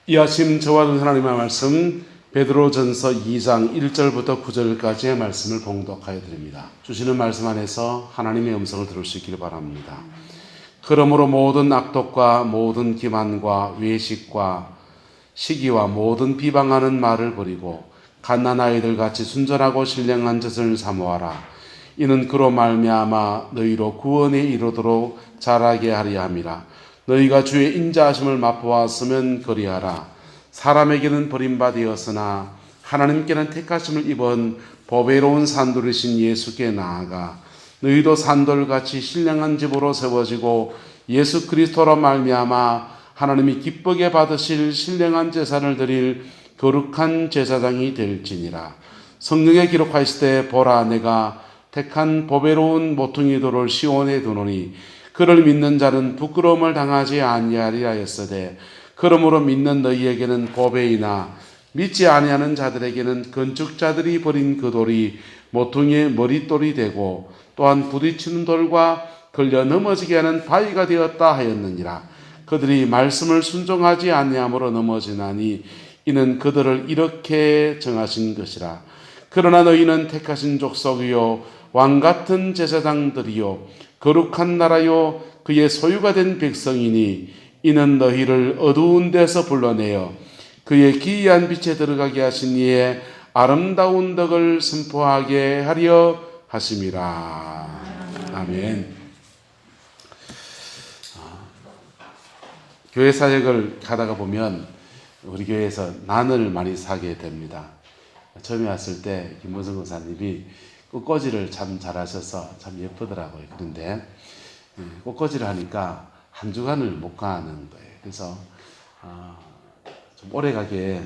이 아침 저와 하나님의 말씀 베드로전서 2장 1절부터 9절까지의 말씀을 봉독하여 드립니다. 주시는 말씀 안에서 하나님의 음성을 들을 수 있기를 바랍니다. 그러므로 모든 악독과 모든 기만과 외식과 시기와 모든 비방하는 말을 버리고 갓난아이들 같이 순전하고 신령한 짓을 사모하라. 이는 그로 말미암아 너희로 구원에 이르도록 자라게 하려 함이라. 너희가 주의 인자하심을 맛보았으면 그리하라. 사람에게는 버림받았으나 하나님께는 택하심을 입은 보배로운 산돌이신 예수께 나아가 너희도 산돌같이 신령한 집으로 세워지고 예수 그리스도로 말미암아 하나님이 기쁘게 받으실 신령한 제사를 드릴 거룩한 제사장이 될지니라. 성경에 기록하시되 보라 내가 택한 보배로운 모퉁이 돌을 시온에 두노니 그를 믿는 자는 부끄러움을 당하지 아니하리라 했으되 그러므로 믿는 너희에게는 보배이나 믿지 아니하는 자들에게는 건축자들이 버린 그 돌이 모퉁이의 머릿돌이 되고 또한 부딪히는 돌과 걸려 넘어지게 하는 바위가 되었다 하였느니라. 그들이 말씀을 순종하지 아니함으로 넘어지나니 이는 그들을 이렇게 정하신 것이라. 그러나 너희는 택하신 족속이요 왕같은 제사장들이요 거룩한 나라요 그의 소유가 된 백성이니 이는 너희를 어두운 데서 불러내어 그의 기이한 빛에 들어가게 하신 이의 아름다운 덕을 선포하게 하려 하심이라. 아멘. 교회 사역을 하다가 보면 우리 교회에서 난을 많이 사게 됩니다. 처음에 왔을 때 김문성 권사님이 꽃꽂이를 참 잘하셔서 참 예쁘더라고요. 그런데 꽃꽂이를 하니까 한 주간을 못 가는 거예요. 그래서 좀 오래가게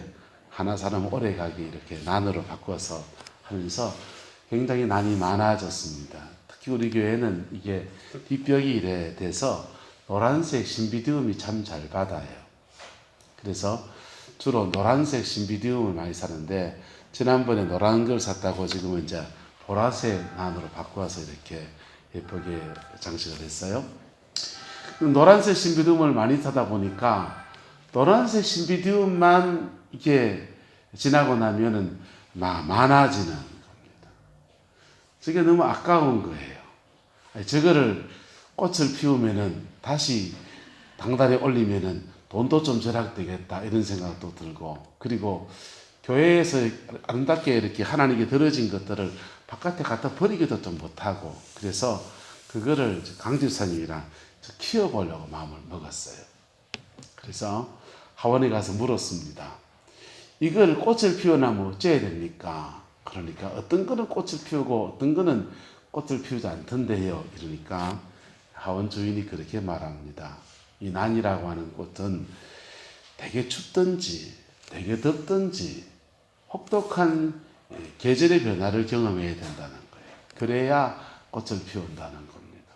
하나 사람 오래가게 이렇게 난으로 바꿔서 하면서 굉장히 난이 많아졌습니다. 특히 우리 교회는 이게 뒷벽이 이래 돼서 노란색 신비디움이 참 잘 받아요. 그래서 주로 노란색 신비디움을 많이 사는데 지난번에 노란 걸 샀다고 지금은 이제 보라색 난으로 바꿔서 이렇게 예쁘게 장식을 했어요. 노란색 신비디움을 많이 사다 보니까 노란색 신비디움만 이게 지나고 나면은 많아지는 겁니다. 저게 너무 아까운 거예요. 저거를 꽃을 피우면은 다시 당단에 올리면은 돈도 좀 절약되겠다 이런 생각도 들고, 그리고 교회에서 아름답게 이렇게 하나님께 들어진 것들을 바깥에 갖다 버리기도 좀 못하고, 그래서 그거를 강집사님이랑 키워보려고 마음을 먹었어요. 그래서 하원에 가서 물었습니다. 이걸 꽃을 피워나면 어째야 됩니까? 그러니까 어떤 거는 꽃을 피우고 어떤 거는 꽃을 피우지 않던데요. 이러니까 하원 주인이 그렇게 말합니다. 이 난이라고 하는 꽃은 되게 춥든지 되게 덥든지 혹독한 계절의 변화를 경험해야 된다는 거예요. 그래야 꽃을 피운다는 겁니다.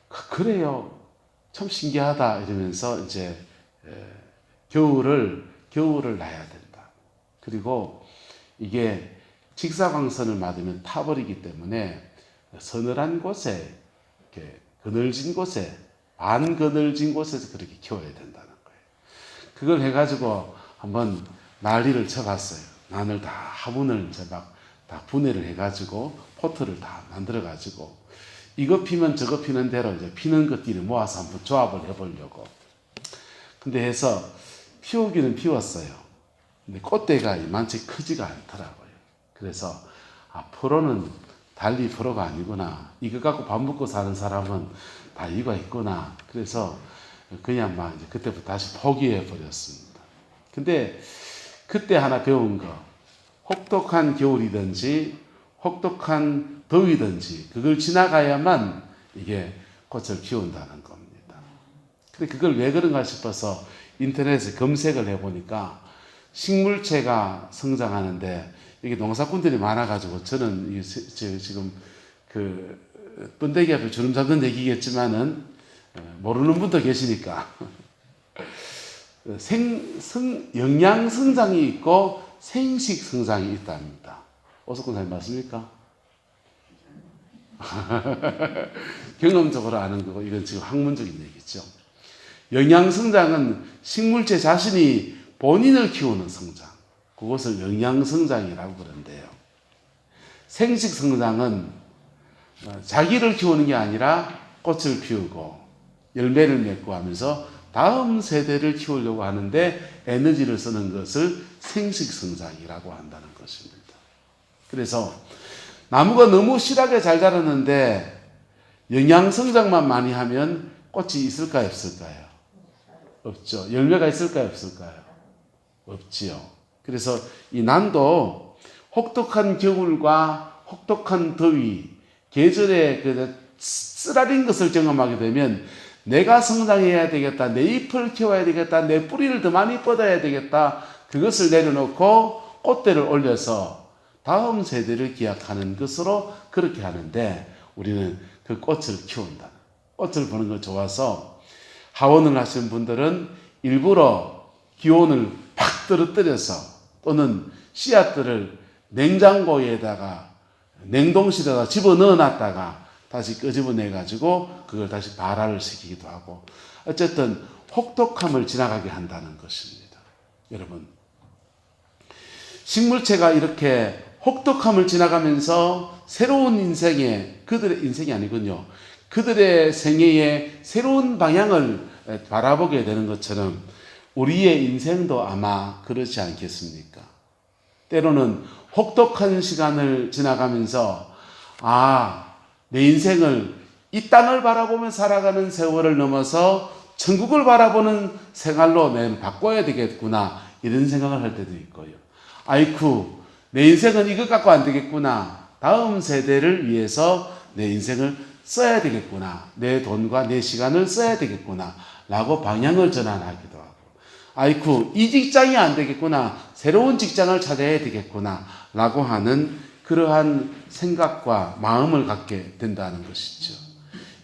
그래요. 참 신기하다 이러면서 이제 겨울을 놔야 된다. 그리고 이게 직사광선을 맞으면 타버리기 때문에 서늘한 곳에, 이렇게 그늘진 곳에, 반그늘진 곳에서 그렇게 키워야 된다는 거예요. 그걸 해가지고 한번 난리를 쳐봤어요. 난을 다 화분을 이제 막 다 분해를 해가지고 포트를 다 만들어가지고 이거 피면 저거 피는 대로 이제 피는 것끼리 모아서 한번 조합을 해보려고. 근데 해서 피우기는 피웠어요. 근데 꽃대가 이만치 크지가 않더라고요. 그래서 프로는 달리 프로가 아니구나. 이거 갖고 밥 먹고 사는 사람은 다 이유가 있구나. 그래서 그냥 막 이제 그때부터 다시 포기해 버렸습니다. 근데 그때 하나 배운 거, 혹독한 겨울이든지 혹독한 더위든지 그걸 지나가야만 이게 꽃을 피운다는 겁니다. 근데 그걸 왜 그런가 싶어서 인터넷에 검색을 해보니까 식물체가 성장하는데 이게 농사꾼들이 많아가지고, 저는 지금 그 번데기 앞에 주름 잡는 얘기겠지만은 모르는 분도 계시니까 영양 성장이 있고 생식 성장이 있답니다. 오석훈 사님 맞습니까? 경험적으로 아는 거고, 이건 지금 학문적인 얘기죠. 영양 성장은 식물체 자신이 본인을 키우는 성장, 그것을 영양 성장이라고 그러는데요. 생식 성장은 자기를 키우는 게 아니라 꽃을 피우고 열매를 맺고 하면서 다음 세대를 키우려고 하는데 에너지를 쓰는 것을 생식 성장이라고 한다는 것입니다. 그래서 나무가 너무 실하게 잘 자랐는데 영양 성장만 많이 하면 꽃이 있을까요, 없을까요? 없죠. 열매가 있을까요, 없을까요? 없지요. 그래서 이 난도 혹독한 겨울과 혹독한 더위, 계절의 그 쓰라린 것을 경험하게 되면 내가 성장해야 되겠다, 내 잎을 키워야 되겠다, 내 뿌리를 더 많이 뻗어야 되겠다, 그것을 내려놓고 꽃대를 올려서 다음 세대를 기약하는 것으로 그렇게 하는데, 우리는 그 꽃을 키운다. 꽃을 보는 거 좋아서 하원을 하시는 분들은 일부러 기온을 팍 떨어뜨려서 또는 씨앗들을 냉장고에다가 냉동실에다 집어넣어 놨다가 다시 끄집어내 가지고 그걸 다시 발화를 시키기도 하고, 어쨌든 혹독함을 지나가게 한다는 것입니다. 여러분, 식물체가 이렇게 혹독함을 지나가면서 새로운 인생에, 그들의 인생이 아니군요, 그들의 생애의 새로운 방향을 바라보게 되는 것처럼 우리의 인생도 아마 그렇지 않겠습니까? 때로는 혹독한 시간을 지나가면서 내 인생을 이 땅을 바라보며 살아가는 세월을 넘어서 천국을 바라보는 생활로 내가 바꿔야 되겠구나, 이런 생각을 할 때도 있고요. 아이쿠, 내 인생은 이것 갖고 안 되겠구나, 다음 세대를 위해서 내 인생을 써야 되겠구나, 내 돈과 내 시간을 써야 되겠구나 라고 방향을 전환하기도 하고, 아이쿠, 이 직장이 안 되겠구나, 새로운 직장을 찾아야 되겠구나 라고 하는 그러한 생각과 마음을 갖게 된다는 것이죠.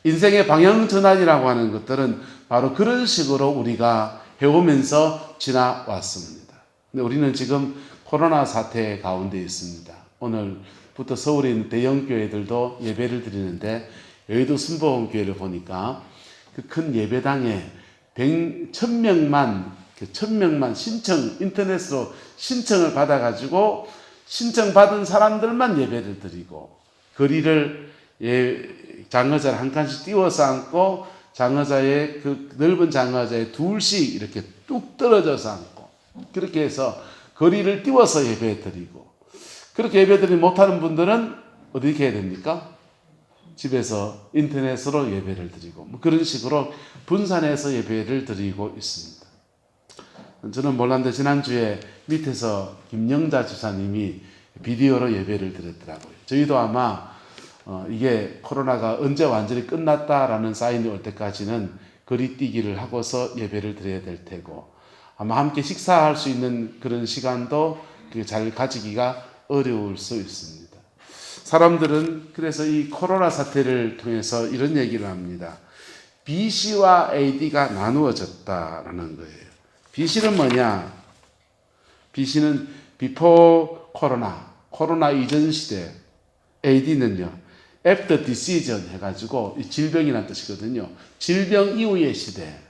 인생의 방향 전환이라고 하는 것들은 바로 그런 식으로 우리가 해오면서 지나왔습니다. 근데 우리는 지금 코로나 사태 가운데 있습니다. 오늘부터 서울에 있는 대형 교회들도 예배를 드리는데, 여의도 순복음교회를 보니까 그 큰 예배당에 1000명만 인터넷으로 신청을 받아가지고 신청받은 사람들만 예배를 드리고, 거리를 장의자를 한 칸씩 띄워서 앉고, 장의자의 그 넓은 장의자에 둘씩 이렇게 뚝 떨어져서 앉고, 그렇게 해서 거리를 띄워서 예배 드리고, 그렇게 예배 드리지 못하는 분들은 어떻게 해야 됩니까? 집에서 인터넷으로 예배를 드리고, 그런 식으로 분산해서 예배를 드리고 있습니다. 저는 몰랐는데 지난주에 밑에서 김영자 집사님이 비디오로 예배를 드렸더라고요. 저희도 아마 이게 코로나가 언제 완전히 끝났다라는 사인이 올 때까지는 거리뛰기를 하고서 예배를 드려야 될 테고, 아마 함께 식사할 수 있는 그런 시간도 잘 가지기가 어려울 수 있습니다. 사람들은 그래서 이 코로나 사태를 통해서 이런 얘기를 합니다. BC와 AD가 나누어졌다라는 거예요. BC는 뭐냐? BC는 before 코로나 이전 시대. AD는요, after disease 해가지고 질병이라는 뜻이거든요. 질병 이후의 시대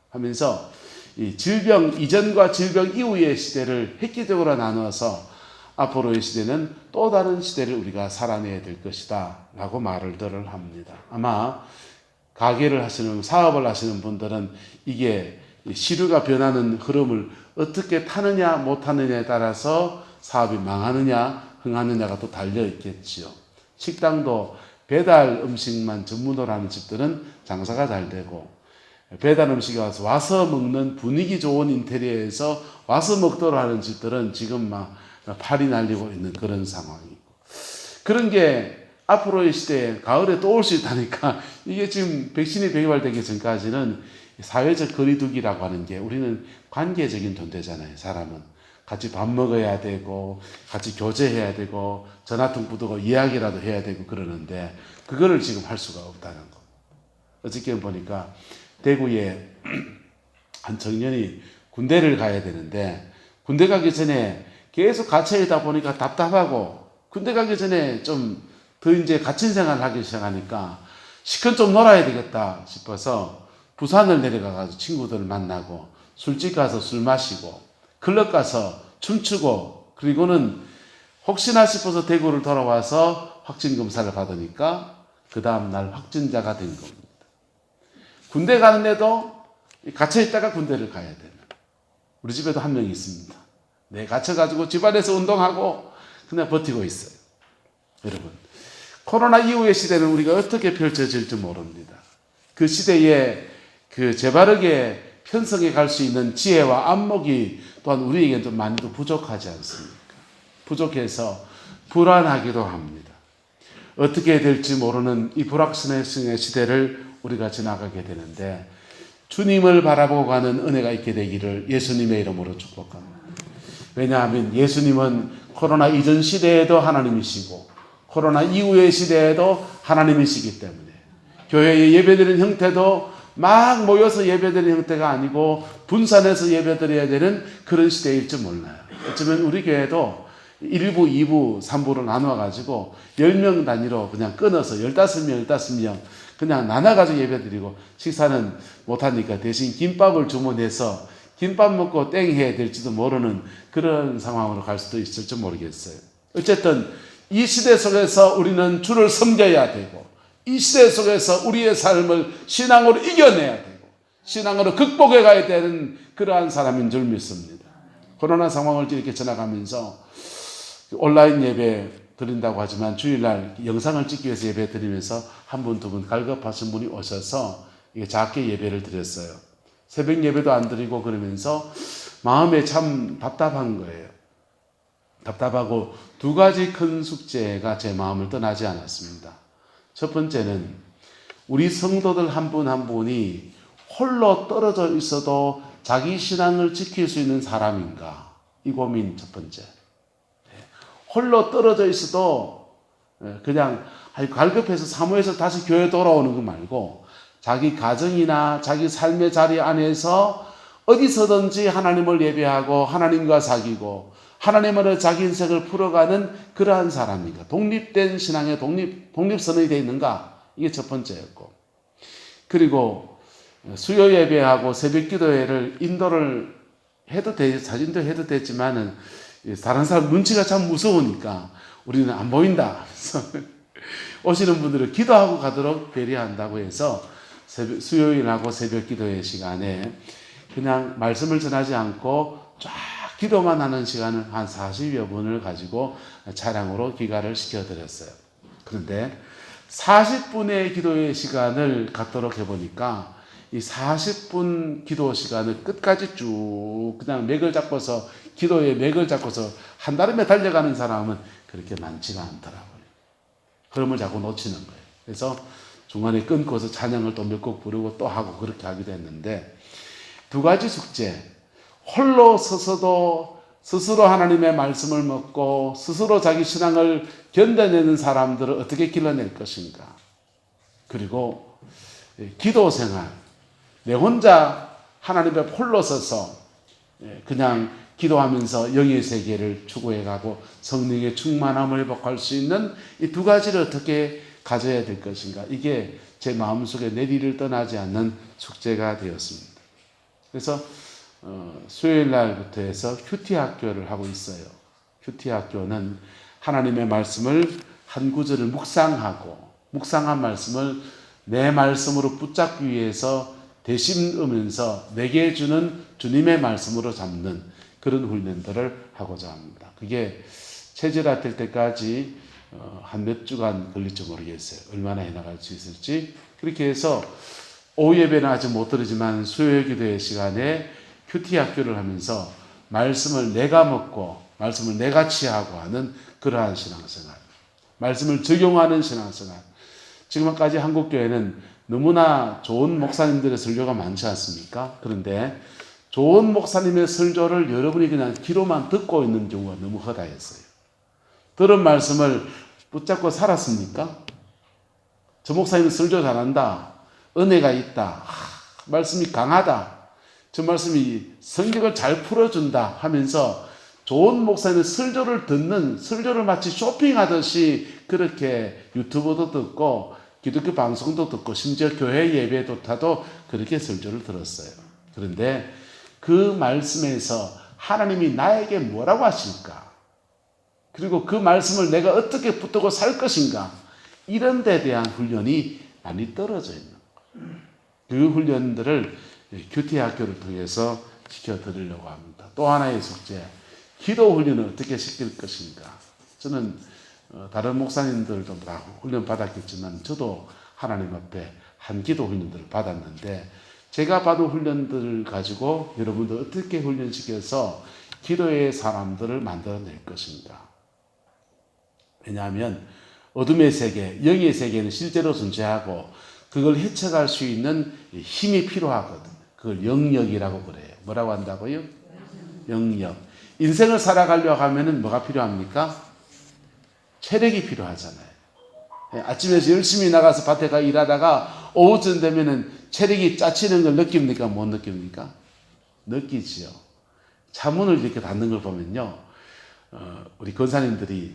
하면서 이 질병 이전과 질병 이후의 시대를 획기적으로 나누어서 앞으로의 시대는 또 다른 시대를 우리가 살아내야 될 것이다 라고 말을 합니다. 아마 가게를 하시는, 사업을 하시는 분들은 이게 시류가 변하는 흐름을 어떻게 타느냐 못하느냐에 따라서 사업이 망하느냐 흥하느냐가 또 달려 있겠지요. 식당도 배달 음식만 전문으로 하는 집들은 장사가 잘 되고, 배달 음식이 와서 먹는 분위기 좋은 인테리어에서 와서 먹도록 하는 집들은 지금 막 팔이 날리고 있는 그런 상황이고, 그런 게 앞으로의 시대에 가을에 또 올 수 있다니까. 이게 지금 백신이 개발되기 전까지는 사회적 거리두기라고 하는 게, 우리는 관계적인 존재잖아요. 사람은 같이 밥 먹어야 되고 같이 교제해야 되고 전화통 부두고 이야기라도 해야 되고 그러는데, 그거를 지금 할 수가 없다는 거. 어저께 보니까 대구에 한 청년이 군대를 가야 되는데, 군대 가기 전에 계속 갇혀 있다 보니까 답답하고, 군대 가기 전에 좀 더 이제 갇힌 생활을 하기 시작하니까 시큰 좀 놀아야 되겠다 싶어서 부산을 내려가가지고 친구들을 만나고 술집 가서 술 마시고 클럽 가서 춤추고 그리고는 혹시나 싶어서 대구를 돌아와서 확진 검사를 받으니까 그 다음날 확진자가 된 겁니다. 군대 가는데도 갇혀있다가 군대를 가야 되는 우리 집에도 한 명이 있습니다. 네, 갇혀가지고 집안에서 운동하고 그냥 버티고 있어요. 여러분, 코로나 이후의 시대는 우리가 어떻게 펼쳐질지 모릅니다. 그 시대에 그 재바르게 편성해 갈 수 있는 지혜와 안목이 또한 우리에게는 좀 많이 부족하지 않습니까? 부족해서 불안하기도 합니다. 어떻게 될지 모르는 이 불확실성의 시대를 우리가 지나가게 되는데 주님을 바라보고 가는 은혜가 있게 되기를 예수님의 이름으로 축복합니다. 왜냐하면 예수님은 코로나 이전 시대에도 하나님이시고 코로나 이후의 시대에도 하나님이시기 때문에 교회에 예배드리는 형태도 막 모여서 예배드리는 형태가 아니고 분산해서 예배드려야 되는 그런 시대일지 몰라요. 어쩌면 우리 교회도 1부, 2부, 3부로 나눠가지고 10명 단위로 그냥 끊어서 15명 그냥 나눠가지고 예배드리고 식사는 못하니까 대신 김밥을 주문해서 김밥 먹고 땡 해야 될지도 모르는 그런 상황으로 갈 수도 있을지 모르겠어요. 어쨌든 이 시대 속에서 우리는 주를 섬겨야 되고 이 시대 속에서 우리의 삶을 신앙으로 이겨내야 되고 신앙으로 극복해 가야 되는 그러한 사람인 줄 믿습니다. 코로나 상황을 이렇게 지나가면서 온라인 예배 드린다고 하지만 주일날 영상을 찍기 위해서 예배 드리면서 한 분, 두 분 갈급하신 분이 오셔서 이게 작게 예배를 드렸어요. 새벽 예배도 안 드리고 그러면서 마음에 참 답답한 거예요. 답답하고 두 가지 큰 숙제가 제 마음을 떠나지 않았습니다. 첫 번째는 우리 성도들 한 분 한 분이 홀로 떨어져 있어도 자기 신앙을 지킬 수 있는 사람인가? 이 고민 첫 번째. 홀로 떨어져 있어도 그냥 갈급해서 사모해서 다시 교회 돌아오는 거 말고 자기 가정이나 자기 삶의 자리 안에서 어디서든지 하나님을 예배하고 하나님과 사귀고 하나님으로 자기 인생을 풀어가는 그러한 사람인가? 독립된 신앙의 독립선언이 되어 있는가? 이게 첫 번째였고 그리고 수요 예배하고 새벽 기도회를 인도를 해도 사진도 해도 됐지만은 다른 사람 눈치가 참 무서우니까 우리는 안 보인다 하면서 오시는 분들은 기도하고 가도록 배려한다고 해서 수요일하고 새벽 기도회 시간에 그냥 말씀을 전하지 않고 쫙 기도만 하는 시간을 한 40여 분을 가지고 차량으로 귀가를 시켜드렸어요. 그런데 40분의 기도의 시간을 갖도록 해보니까 이 40분 기도 시간을 끝까지 쭉 그냥 맥을 잡고서 기도의 맥을 잡고서 한달음에 달려가는 사람은 그렇게 많지가 않더라고요. 흐름을 자꾸 놓치는 거예요. 그래서 중간에 끊고서 찬양을 또 몇 곡 부르고 또 하고 그렇게 하기도 했는데 두 가지 숙제. 홀로 서서도 스스로 하나님의 말씀을 먹고 스스로 자기 신앙을 견뎌내는 사람들을 어떻게 길러낼 것인가. 그리고 기도 생활. 내 혼자 하나님의 홀로 서서 그냥 기도하면서 영의 세계를 추구해가고 성령의 충만함을 회복할 수 있는 이 두 가지를 어떻게 가져야 될 것인가. 이게 제 마음속에 내리를 떠나지 않는 숙제가 되었습니다. 그래서 수요일 날부터 해서 큐티 학교를 하고 있어요. 큐티 학교는 하나님의 말씀을 한 구절을 묵상한 말씀을 내 말씀으로 붙잡기 위해서 되심으면서 내게 주는 주님의 말씀으로 잡는 그런 훈련들을 하고자 합니다. 그게 체질화 될 때까지 한 몇 주간 걸릴지 모르겠어요. 얼마나 해나갈 수 있을지. 그렇게 해서 오후 예배는 아직 못 드리지만 수요 기도의 시간에 큐티 학교를 하면서 말씀을 내가 먹고 말씀을 내가 취하고 하는 그러한 신앙생활. 말씀을 적용하는 신앙생활. 지금까지 한국교회는 너무나 좋은 목사님들의 설교가 많지 않습니까? 그런데 좋은 목사님의 설교를 여러분이 그냥 귀로만 듣고 있는 경우가 너무 허다했어요. 들은 말씀을 붙잡고 살았습니까? 저 목사님은 설교 잘한다. 은혜가 있다. 말씀이 강하다. 저 말씀이 성경을 잘 풀어준다 하면서 좋은 목사님의 설교를 듣는 설교를 마치 쇼핑하듯이 그렇게 유튜브도 듣고 기독교 방송도 듣고 심지어 교회 예배조차도 그렇게 설교를 들었어요. 그런데 그 말씀에서 하나님이 나에게 뭐라고 하실까? 그리고 그 말씀을 내가 어떻게 붙들고 살 것인가? 이런 데 대한 훈련이 많이 떨어져 있는 거예요. 그 훈련들을 큐티학교를 통해서 시켜드리려고 합니다. 또 하나의 숙제, 기도 훈련을 어떻게 시킬 것인가? 저는 다른 목사님들도 다 훈련 받았겠지만 저도 하나님 앞에 한 기도 훈련들을 받았는데 제가 받은 훈련들을 가지고 여러분들 어떻게 훈련시켜서 기도의 사람들을 만들어낼 것인가? 왜냐하면 어둠의 세계, 영의 세계는 실제로 존재하고 그걸 헤쳐갈 수 있는 힘이 필요하거든요. 그걸 영역이라고 그래요. 뭐라고 한다고요? 영역. 인생을 살아가려고 하면 뭐가 필요합니까? 체력이 필요하잖아요. 아침에 열심히 나가서 밭에 가 일하다가 오후쯤 되면은 체력이 짜치는 걸 느낍니까? 못 느낍니까? 느끼지요. 차문을 이렇게 닫는 걸 보면요. 우리 권사님들이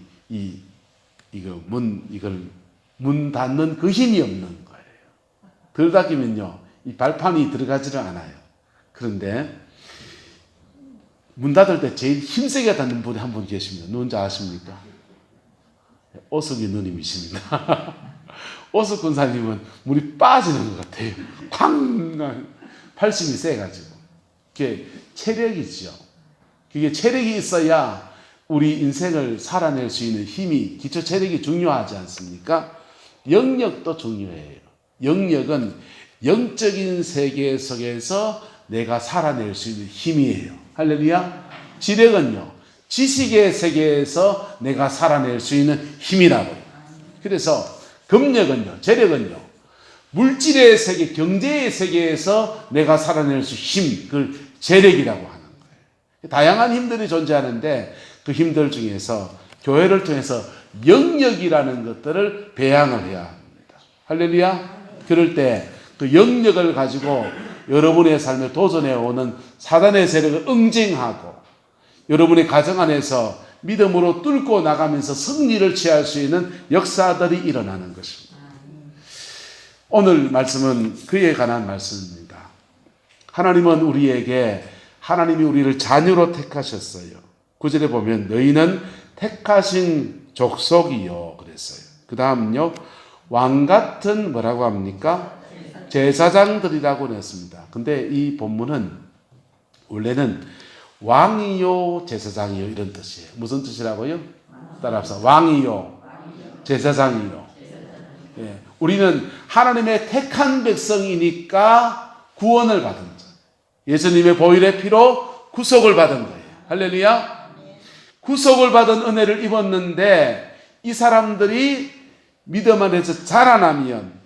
이걸 문 닫는 그 힘이 없는 거예요. 덜 닫히면요. 이 발판이 들어가지를 않아요. 그런데 문 닫을 때 제일 힘세게 닫는 분이 한 분 계십니다. 누군지 아십니까? 오숙이 누님이십니다. 오숙 권사님은 물이 빠지는 것 같아요. 쾅! 팔심이 세가지고. 그게 체력이죠. 그게 체력이 있어야 우리 인생을 살아낼 수 있는 힘이, 기초 체력이 중요하지 않습니까? 영역도 중요해요. 영역은 영적인 세계 속에서 내가 살아낼 수 있는 힘이에요. 할렐루야. 지력은요, 지식의 세계에서 내가 살아낼 수 있는 힘이라고요. 그래서 금력은요, 재력은요, 물질의 세계, 경제의 세계에서 내가 살아낼 수 있는 힘, 그걸 재력이라고 하는 거예요. 다양한 힘들이 존재하는데 그 힘들 중에서 교회를 통해서 영역이라는 것들을 배양을 해야 합니다. 할렐루야. 그럴 때 그 영역을 가지고 여러분의 삶에 도전해오는 사단의 세력을 응징하고 여러분의 가정 안에서 믿음으로 뚫고 나가면서 승리를 취할 수 있는 역사들이 일어나는 것입니다. 오늘 말씀은 그에 관한 말씀입니다. 하나님은 하나님이 우리를 자녀로 택하셨어요. 9절에 보면 너희는 택하신 족속이요 그랬어요. 그 다음요, 왕 같은 뭐라고 합니까? 제사장들이라고 했습니다. 근데 이 본문은 원래는 왕이요 제사장이요 이런 뜻이에요. 무슨 뜻이라고요? 따라합시다. 왕이요 제사장이요. 예, 우리는 하나님의 택한 백성이니까 구원을 받은 자, 예수님의 보혈의 피로 구속을 받은 거예요. 할렐루야. 구속을 받은 은혜를 입었는데 이 사람들이 믿음 안에서 자라나면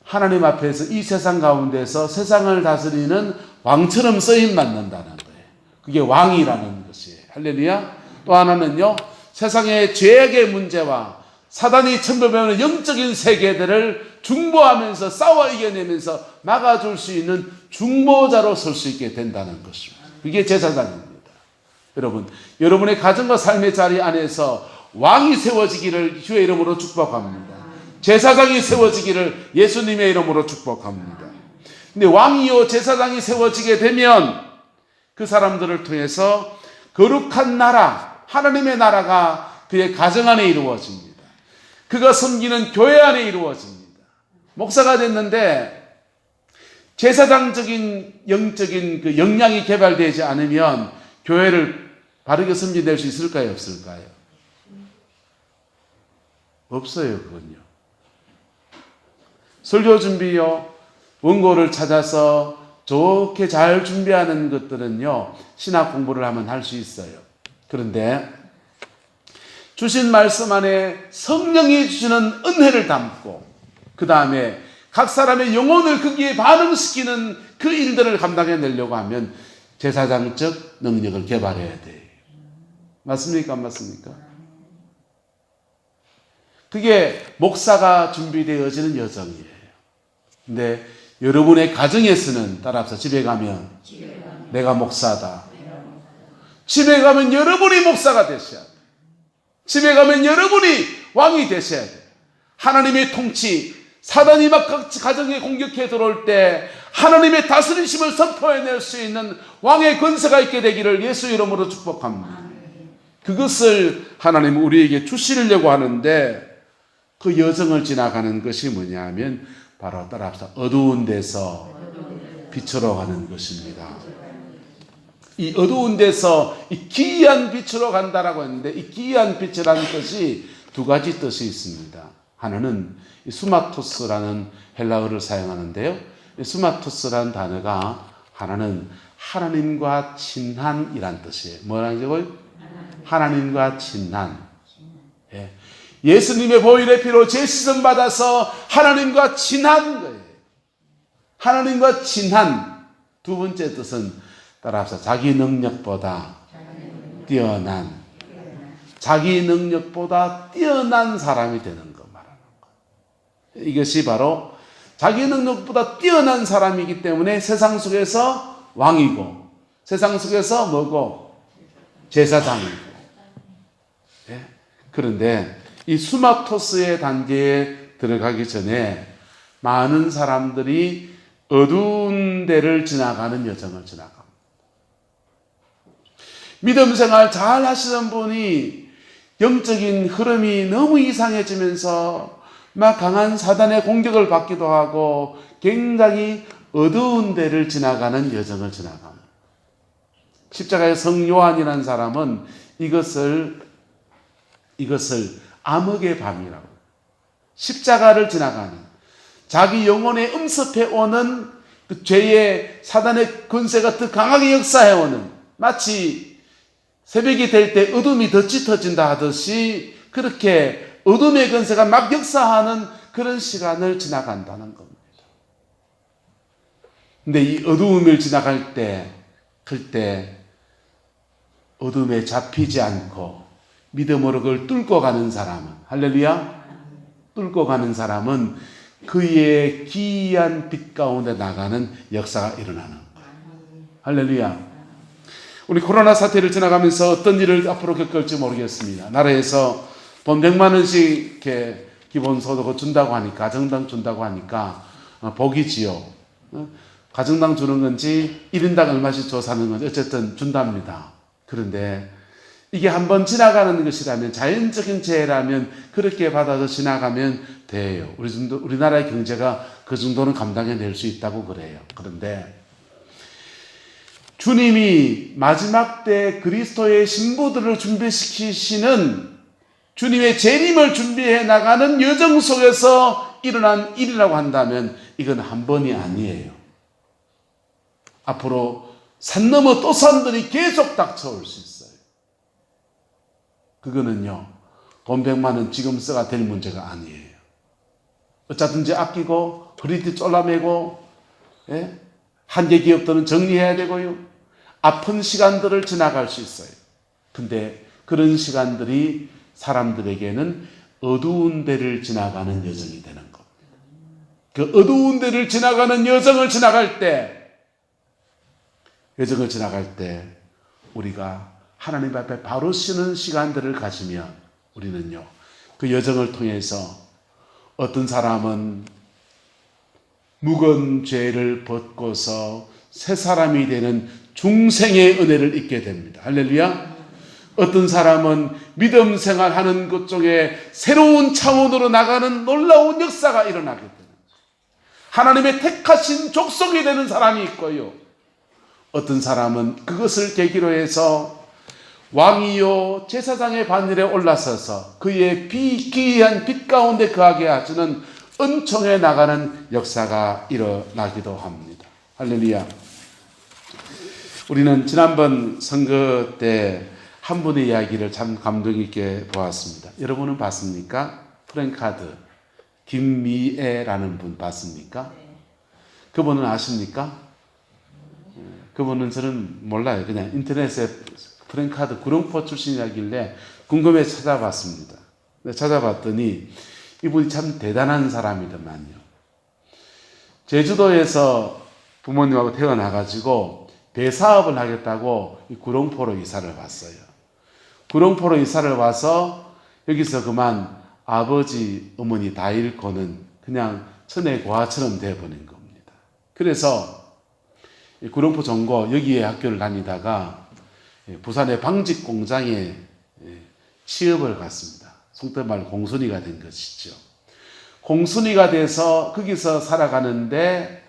하나님 앞에서 이 세상 가운데서 세상을 다스리는 왕처럼 쓰임 받는다는 거예요. 그게 왕이라는 것이에요. 할렐루야. 또 하나는요, 세상의 죄악의 문제와 사단이 천벌배우는 영적인 세계들을 중보하면서 싸워 이겨내면서 막아줄 수 있는 중보자로 설 수 있게 된다는 것입니다. 그게 제사장입니다. 여러분, 여러분의 가정과 삶의 자리 안에서 왕이 세워지기를 주의 이름으로 축복합니다. 제사장이 세워지기를 예수님의 이름으로 축복합니다. 근데 왕이요 제사장이 세워지게 되면 그 사람들을 통해서 거룩한 나라, 하나님의 나라가 그의 가정 안에 이루어집니다. 그가 섬기는 교회 안에 이루어집니다. 목사가 됐는데 제사장적인 영적인 그 역량이 개발되지 않으면 교회를 바르게 섬기낼 수 있을까요? 없을까요? 없어요, 그건요. 설교 준비요, 원고를 찾아서 좋게 잘 준비하는 것들은요, 신학 공부를 하면 할 수 있어요. 그런데 주신 말씀 안에 성령이 주시는 은혜를 담고 그 다음에 각 사람의 영혼을 거기에 반응시키는 그 일들을 감당해내려고 하면 제사장적 능력을 개발해야 돼요. 맞습니까? 안 맞습니까? 그게 목사가 준비되어지는 여정이에요. 근데 여러분의 가정에서는 따라서 집에 가면 내가 목사다. 집에 가면 여러분이 목사가 되셔야 돼요. 집에 가면 여러분이 왕이 되셔야 돼요. 하나님의 통치, 사단이 막 가정에 공격해 들어올 때 하나님의 다스리심을 선포해낼 수 있는 왕의 권세가 있게 되기를 예수 이름으로 축복합니다. 그것을 하나님은 우리에게 주시려고 하는데 그 여정을 지나가는 것이 뭐냐 하면 바로 따라합시다. 어두운 데서 빛으로 가는 것입니다. 이 어두운 데서 이 기이한 빛으로 간다라고 했는데 이 기이한 빛이라는 뜻이 두 가지 뜻이 있습니다. 하나는 이 수마토스라는 헬라어를 사용하는데요. 이 수마토스라는 단어가 하나는 하나님과 친한이란 뜻이에요. 뭐라는 거고요? 하나님과 친한. 예. 예수님의 보혈의 피로 제시선 받아서 하나님과 친한 거예요. 하나님과 친한. 두 번째 뜻은 따라합시다. 자기 능력보다 뛰어난. 자기 능력보다 뛰어난 사람이 되는 거 말하는 거예요. 이것이 바로 자기 능력보다 뛰어난 사람이기 때문에 세상 속에서 왕이고 세상 속에서 뭐고 제사장이고. 예? 그런데 이 수마토스의 단계에 들어가기 전에 많은 사람들이 어두운 데를 지나가는 여정을 지나갑니다. 믿음 생활 잘 하시던 분이 영적인 흐름이 너무 이상해지면서 막 강한 사단의 공격을 받기도 하고 굉장히 어두운 데를 지나가는 여정을 지나갑니다. 십자가의 성 요한이라는 사람은 이것을 암흑의 밤이라고, 십자가를 지나가는 자기 영혼에 음습해오는 그 죄의 사단의 권세가 더 강하게 역사해오는, 마치 새벽이 될 때 어둠이 더 짙어진다 하듯이 그렇게 어둠의 권세가 막 역사하는 그런 시간을 지나간다는 겁니다. 근데 이 어두움을 지나갈 때 그때 어둠에 잡히지 않고 믿음으로 그걸 뚫고 가는 사람은, 할렐루야, 뚫고 가는 사람은 그의 기이한 빛 가운데 나가는 역사가 일어나는 거예요. 할렐루야. 우리 코로나 사태를 지나가면서 어떤 일을 앞으로 겪을지 모르겠습니다. 나라에서 돈 100만 원씩 이렇게 기본소득을 준다고 하니까, 가정당 준다고 하니까 복이지요. 가정당 주는 건지 1인당 얼마씩 줘 사는 건지 어쨌든 준답니다. 그런데 이게 한번 지나가는 것이라면, 자연적인 재해라면 그렇게 받아서 지나가면 돼요. 우리나라의 경제가 그 정도는 감당해낼 수 있다고 그래요. 그런데 주님이 마지막 때 그리스도의 신부들을 준비시키시는, 주님의 재림을 준비해 나가는 여정 속에서 일어난 일이라고 한다면 이건 한 번이 아니에요. 앞으로 산 넘어 또 산들이 계속 닥쳐올 수 있어요. 그거는요, 돈 100만 원 지금 써가 될 문제가 아니에요. 어쩌든지 아끼고 허리띠 쫄라매고, 예? 한계 기업들은 정리해야 되고요. 아픈 시간들을 지나갈 수 있어요. 근데 그런 시간들이 사람들에게는 어두운 데를 지나가는 여정이 되는 겁니다. 그 어두운 데를 지나가는 여정을 지나갈 때 우리가 하나님 앞에 바로 서는 시간들을 가지면 우리는요, 그 여정을 통해서 어떤 사람은 묵은 죄를 벗고서 새 사람이 되는 중생의 은혜를 잊게 됩니다. 할렐루야. 어떤 사람은 믿음 생활하는 것 쪽에 새로운 차원으로 나가는 놀라운 역사가 일어나게 됩니다. 하나님의 택하신 족속이 되는 사람이 있고요. 어떤 사람은 그것을 계기로 해서 왕이요 제사장의 반열에 올라서서 그의 기이한 빛 가운데 거하게 하시는 은총에 나가는 역사가 일어나기도 합니다. 할렐루야. 우리는 지난번 선거 때 한 분의 이야기를 참 감동 있게 보았습니다. 여러분은 봤습니까? 프랭카드 김미애라는 분 봤습니까? 그분은 아십니까? 그분은 저는 몰라요. 그냥 인터넷에 프랭카드 구룡포 출신이라길래 궁금해 찾아봤습니다. 찾아봤더니 이분이 참 대단한 사람이더만요. 제주도에서 부모님하고 태어나가지고 배사업을 하겠다고 구룡포로 이사를 왔어요. 구룡포로 이사를 와서 여기서 그만 아버지, 어머니 다 잃고는 그냥 천의 고아처럼 되어버린 겁니다. 그래서 구룡포 정고 여기에 학교를 다니다가 부산의 방직 공장에 취업을 갔습니다. 속된 공순이가 된 것이죠. 공순이가 돼서 거기서 살아가는데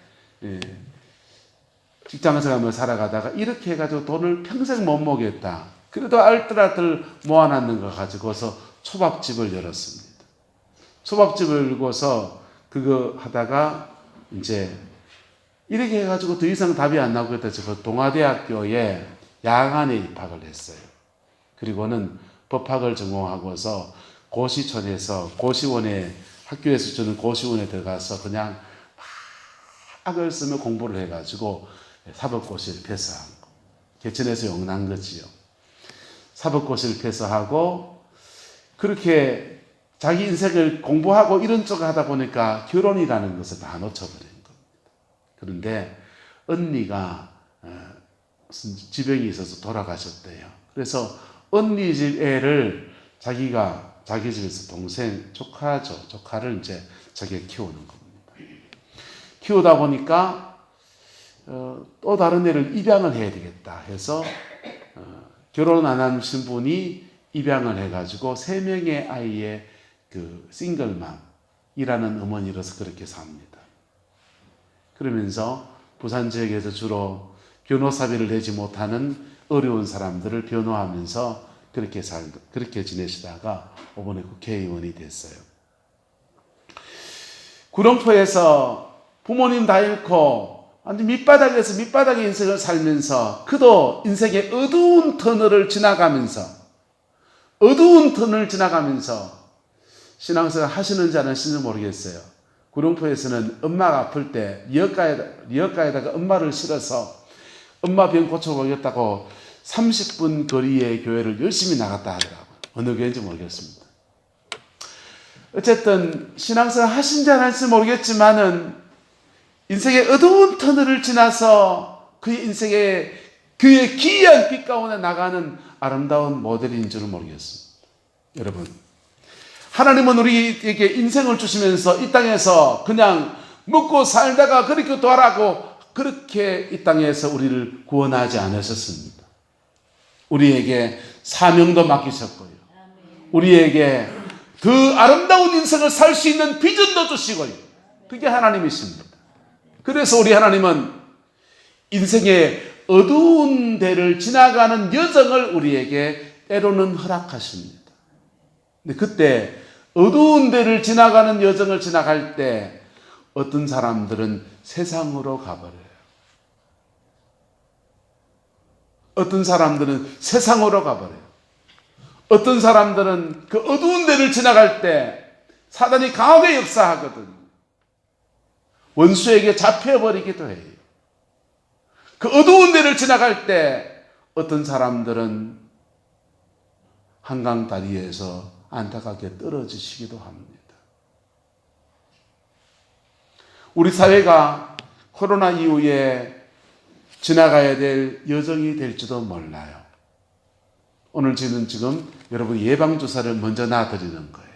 직장생활을 살아가다가 이렇게 해가지고 돈을 평생 못 모겠다. 그래도 알뜰알뜰 모아놨는 거 가지고서 초밥집을 열었습니다. 초밥집을 열고서 그거 하다가 이제 이렇게 해가지고 더 이상 답이 안 나오겠다 해서 동아대학교에 야간에 입학을 했어요. 그리고는 법학을 전공하고서 고시촌에서 고시원에 학교에서 주는 고시원에 들어가서 그냥 학을 쓰며 공부를 해가지고 사법고시를 패스한 거. 개천에서 용난 거지요. 사법고시를 패스하고 그렇게 자기 인생을 공부하고 이런 쪽을 하다 보니까 결혼이라는 것을 다 놓쳐버린 겁니다. 그런데 언니가 무슨 지병이 있어서 돌아가셨대요. 그래서 언니 집 애를 자기가 자기 집에서 동생 조카를 이제 자기가 키우는 겁니다. 키우다 보니까 또 다른 애를 입양을 해야 되겠다 해서 결혼 안 한 신분이 입양을 해가지고 3명의 아이의 그 싱글맘이라는 어머니로서 그렇게 삽니다. 그러면서 부산 지역에서 주로 변호사비를 내지 못하는 어려운 사람들을 변호하면서 그렇게 지내시다가 이번에 국회의원이 됐어요. 구룡포에서 부모님 다 잃고 완전 밑바닥의 인생을 살면서 그도 인생의 어두운 터널을 지나가면서 신앙생활 하시는지 안 하시는지 모르겠어요. 구룡포에서는 엄마가 아플 때 리어카에다가 엄마를 실어서 엄마 병 고쳐보겠다고 30분 거리의 교회를 열심히 나갔다 하더라고요. 어느 교회인지 모르겠습니다. 어쨌든 신앙생활 하신지 안 하신지 모르겠지만은 인생의 어두운 터널을 지나서 그의 기이한 빛 가운데 나가는 아름다운 모델인 줄은 모르겠습니다. 여러분, 하나님은 우리에게 인생을 주시면서 이 땅에서 그냥 먹고 살다가 그렇게 돌아가고 그렇게 이 땅에서 우리를 구원하지 않으셨습니다. 우리에게 사명도 맡기셨고요. 우리에게 더 아름다운 인생을 살 수 있는 비전도 주시고요. 그게 하나님이십니다. 그래서 우리 하나님은 인생의 어두운 데를 지나가는 여정을 우리에게 때로는 허락하십니다. 근데 그때 어두운 데를 지나가는 여정을 지나갈 때 어떤 사람들은 세상으로 가버려요. 어떤 사람들은 세상으로 가버려요. 어떤 사람들은 그 어두운 데를 지나갈 때 사단이 강하게 역사하거든요. 원수에게 잡혀버리기도 해요. 그 어두운 데를 지나갈 때 어떤 사람들은 한강 다리에서 안타깝게 떨어지시기도 합니다. 우리 사회가 코로나 이후에 지나가야 될 여정이 될지도 몰라요. 오늘 지금 여러분 예방주사를 먼저 놔드리는 거예요.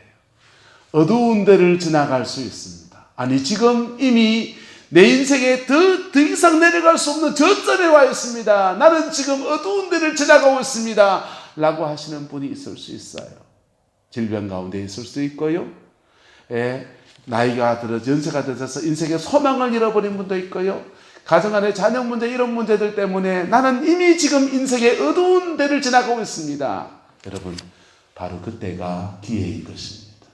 어두운 데를 지나갈 수 있습니다. 아니 지금 이미 내 인생에 더 이상 내려갈 수 없는 저점에 와 있습니다. 나는 지금 어두운 데를 지나가고 있습니다. 라고 하시는 분이 있을 수 있어요. 질병 가운데 있을 수 있고요. 나이가 들어서 연세가 들어서 인생의 소망을 잃어버린 분도 있고요. 가정 안에 자녀 문제 이런 문제들 때문에 나는 이미 지금 인생의 어두운 데를 지나가고 있습니다. 여러분 바로 그때가 기회인 것입니다.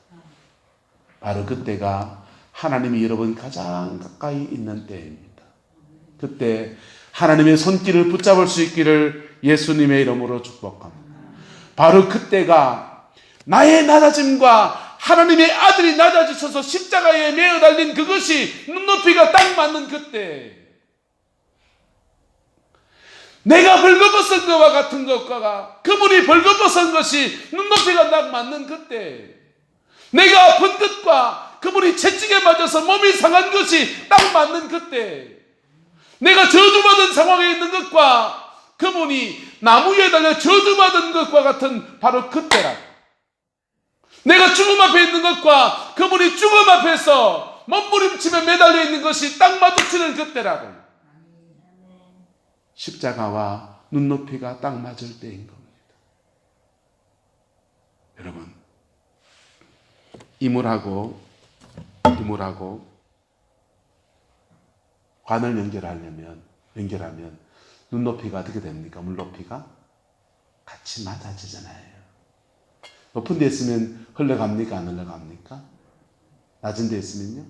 바로 그때가 하나님이 여러분 가장 가까이 있는 때입니다. 그때 하나님의 손길을 붙잡을 수 있기를 예수님의 이름으로 축복합니다. 바로 그때가 나의 낮아짐과 하나님의 아들이 낮아지셔서 십자가에 매어 달린 그것이 눈높이가 딱 맞는 그때, 내가 벌거벗은 것과 같은 것과 그분이 벌거벗은 것이 눈높이가 딱 맞는 그때, 내가 아픈 것과 그분이 채찍에 맞아서 몸이 상한 것이 딱 맞는 그때, 내가 저주받은 상황에 있는 것과 그분이 나무에 달려 저주받은 것과 같은 바로 그때라. 내가 죽음 앞에 있는 것과 그분이 죽음 앞에서 몸부림치며 매달려 있는 것이 딱 마주치는 그때라고요. 십자가와 눈높이가 딱 맞을 때인 겁니다. 여러분, 이물하고 관을 연결하면 눈높이가 어떻게 됩니까? 물높이가 같이 맞아지잖아요. 높은 데 있으면 흘러갑니까? 안 흘러갑니까? 낮은 데 있으면요?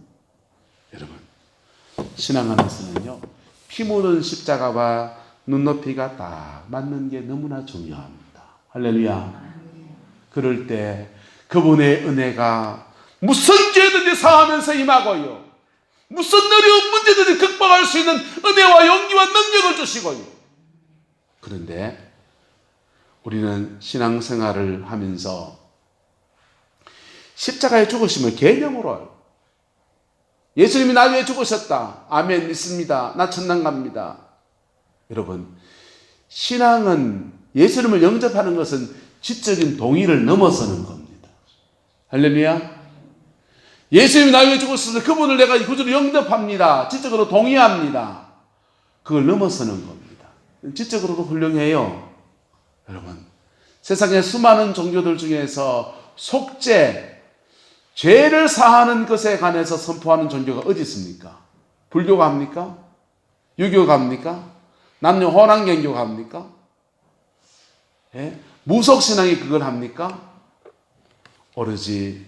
여러분, 신앙 안에서는요, 피 묻은 십자가와 눈높이가 딱 맞는 게 너무나 중요합니다. 할렐루야. 그럴 때 그분의 은혜가 무슨 죄든지 사하면서 임하고요, 무슨 어려운 문제든지 극복할 수 있는 은혜와 용기와 능력을 주시고요. 그런데 우리는 신앙생활을 하면서 십자가의 죽으심을 개념으로 알고, 예수님이 나 위해 죽으셨다. 아멘, 믿습니다. 나 천당 갑니다. 여러분, 신앙은, 예수님을 영접하는 것은 지적인 동의를 넘어서는 겁니다. 할렐루야. 예수님이 나 위해 죽으셔서 그분을 내가 구주로 영접합니다. 지적으로 동의합니다. 그걸 넘어서는 겁니다. 지적으로도 훌륭해요. 여러분, 세상에 수많은 종교들 중에서 속죄, 죄를 사하는 것에 관해서 선포하는 종교가 어디 있습니까? 불교가 합니까? 유교가 합니까? 남녀 혼합경교가 합니까? 예? 무속신앙이 그걸 합니까? 오로지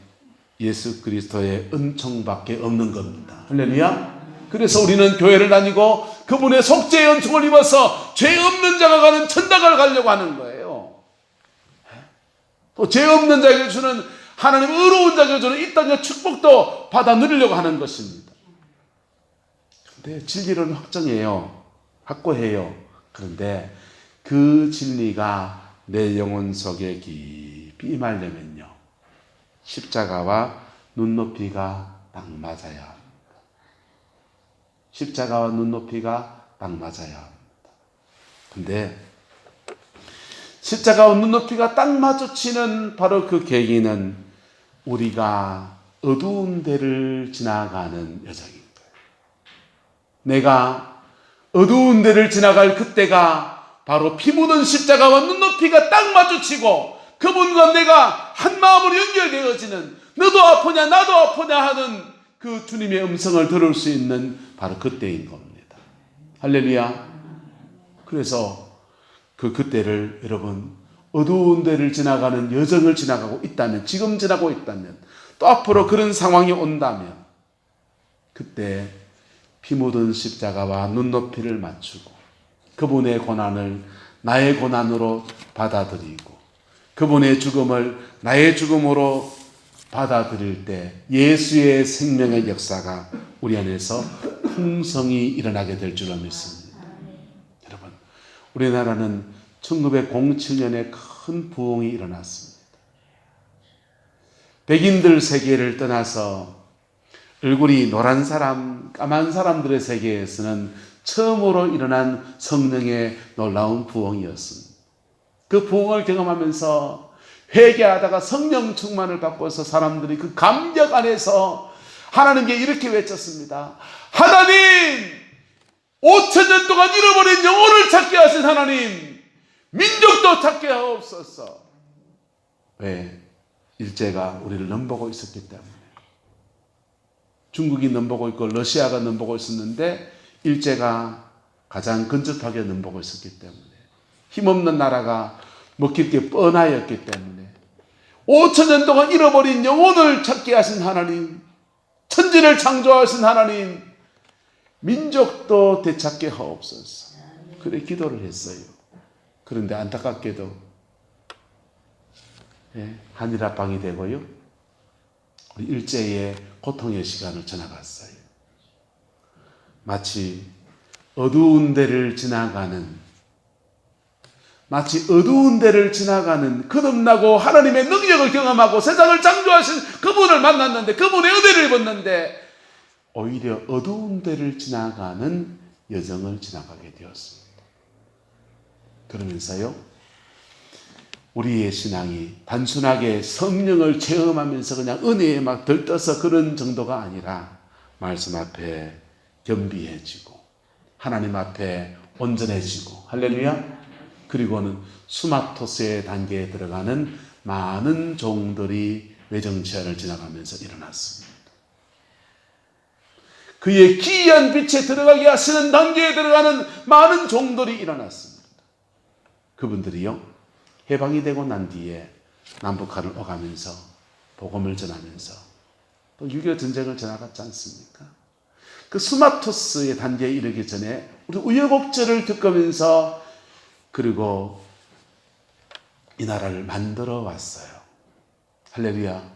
예수 그리스도의 은총밖에 없는 겁니다. 할렐루야. 그래서 우리는 교회를 다니고 그분의 속죄의 은총을 입어서 죄 없는 자가 가는 천당을 가려고 하는 거예요. 또 죄 없는 자에게 주는, 하나님 의로운 자에게 주는 이 땅의 축복도 받아 누리려고 하는 것입니다. 그런데 진리를 확고해요. 그런데 그 진리가 내 영혼 속에 깊이 임하려면요, 십자가와 눈높이가 딱 맞아야 합니다. 십자가와 눈높이가 딱 맞아야 합니다. 근데 십자가와 눈높이가 딱 마주치는 바로 그 계기는 우리가 어두운 데를 지나가는 여정인 거예요. 내가 어두운 데를 지나갈 그때가 바로 피 묻은 십자가와 눈높이가 딱 마주치고 그분과 내가 한 마음으로 연결되어지는, 너도 아프냐 나도 아프냐 하는 그 주님의 음성을 들을 수 있는 바로 그때인 겁니다. 할렐루야. 그래서 그때를 여러분, 어두운 데를 지나가는 여정을 지나가고 있다면, 지금 지나고 있다면, 또 앞으로 그런 상황이 온다면, 그때 피 묻은 십자가와 눈높이를 맞추고 그분의 고난을 나의 고난으로 받아들이고 그분의 죽음을 나의 죽음으로 받아들일 때 예수의 생명의 역사가 우리 안에서 풍성히 일어나게 될 줄로 믿습니다. 여러분, 우리나라는 1907년에 큰 부흥이 일어났습니다. 백인들 세계를 떠나서 얼굴이 노란 사람, 까만 사람들의 세계에서는 처음으로 일어난 성령의 놀라운 부흥이었습니다. 그 부흥을 경험하면서 회개하다가 성령 충만을 받고서 사람들이 그 감격 안에서 하나님께 이렇게 외쳤습니다. 하나님, 5,000년 동안 잃어버린 영혼을 찾게 하신 하나님, 민족도 찾게 하옵소서. 왜? 일제가 우리를 넘보고 있었기 때문에. 중국이 넘보고 있고 러시아가 넘보고 있었는데 일제가 가장 근접하게 넘보고 있었기 때문에, 힘없는 나라가 먹힐 게 뻔하였기 때문에 5,000년 동안 잃어버린 영혼을 찾게 하신 하나님, 천지를 창조하신 하나님, 민족도 되찾게 하옵소서. 그래 기도를 했어요. 그런데 안타깝게도 한일합방이 되고요, 우리 일제의 고통의 시간을 지나갔어요. 마치 어두운 데를 지나가는 거듭나고 하나님의 능력을 경험하고 세상을 창조하신 그분을 만났는데, 그분의 은혜를 입었는데 오히려 어두운 데를 지나가는 여정을 지나가게 되었습니다. 그러면서요, 우리의 신앙이 단순하게 성령을 체험하면서 그냥 은혜에 막 들떠서 그런 정도가 아니라 말씀 앞에 겸비해지고 하나님 앞에 온전해지고, 할렐루야. 그리고는 수마토스의 단계에 들어가는 많은 종들이 외정치하를 지나가면서 일어났습니다. 그의 기이한 빛에 들어가게 하시는 단계에 들어가는 많은 종들이 일어났습니다. 그분들이요, 해방이 되고 난 뒤에 남북한을 오가면서 복음을 전하면서 또 6.25 전쟁을 지나갔지 않습니까? 그 수마토스의 단계에 이르기 전에 우리 우여곡절을 겪으면서, 그리고 이 나라를 만들어 왔어요. 할렐루야.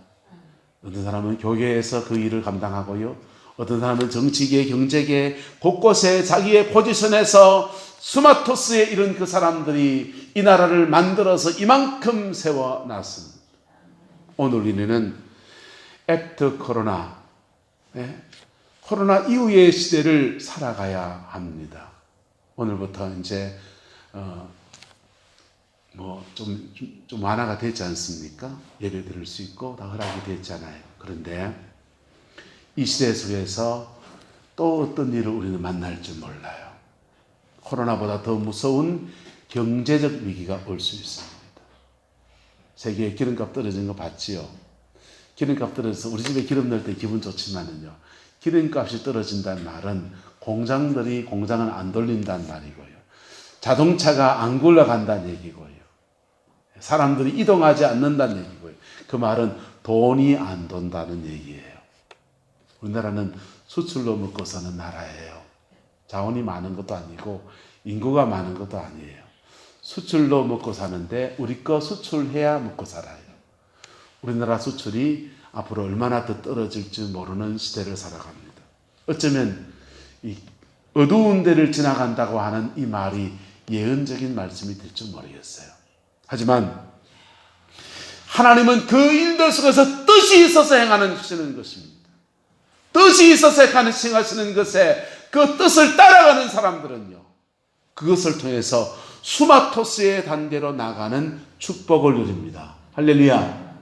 어떤 사람은 교계에서 그 일을 감당하고요, 어떤 사람은 정치계, 경제계 곳곳에 자기의 포지션에서 수마토스에 이른 그 사람들이 이 나라를 만들어서 이만큼 세워놨습니다. 오늘 우리는 애프터 코로나, 코로나 이후의 시대를 살아가야 합니다. 오늘부터 이제 좀 완화가 되지 않습니까? 예배 드릴 수 있고 다 허락이 됐잖아요. 그런데 이 시대 속에서 또 어떤 일을 우리는 만날 줄 몰라요. 코로나보다 더 무서운 경제적 위기가 올 수 있습니다. 세계에 기름값 떨어진 거 봤지요? 기름값 떨어져서 우리 집에 기름 넣을 때 기분 좋지만은요, 기름값이 떨어진다는 말은 공장을 안 돌린다는 말이고요, 자동차가 안 굴러간다는 얘기고요, 사람들이 이동하지 않는다는 얘기고요. 그 말은 돈이 안 돈다는 얘기예요. 우리나라는 수출로 먹고 사는 나라예요. 자원이 많은 것도 아니고 인구가 많은 것도 아니에요. 수출로 먹고 사는데 우리 거 수출해야 먹고 살아요. 우리나라 수출이 앞으로 얼마나 더 떨어질지 모르는 시대를 살아갑니다. 어쩌면 이 어두운 데를 지나간다고 하는 이 말이 예언적인 말씀이 될 줄 모르겠어요. 하지만 하나님은 그 일들 속에서 뜻이 있어서 행하시는 것입니다. 뜻이 있어서 행하시는 것에 그 뜻을 따라가는 사람들은요, 그것을 통해서 수마토스의 단계로 나가는 축복을 누립니다. 할렐루야.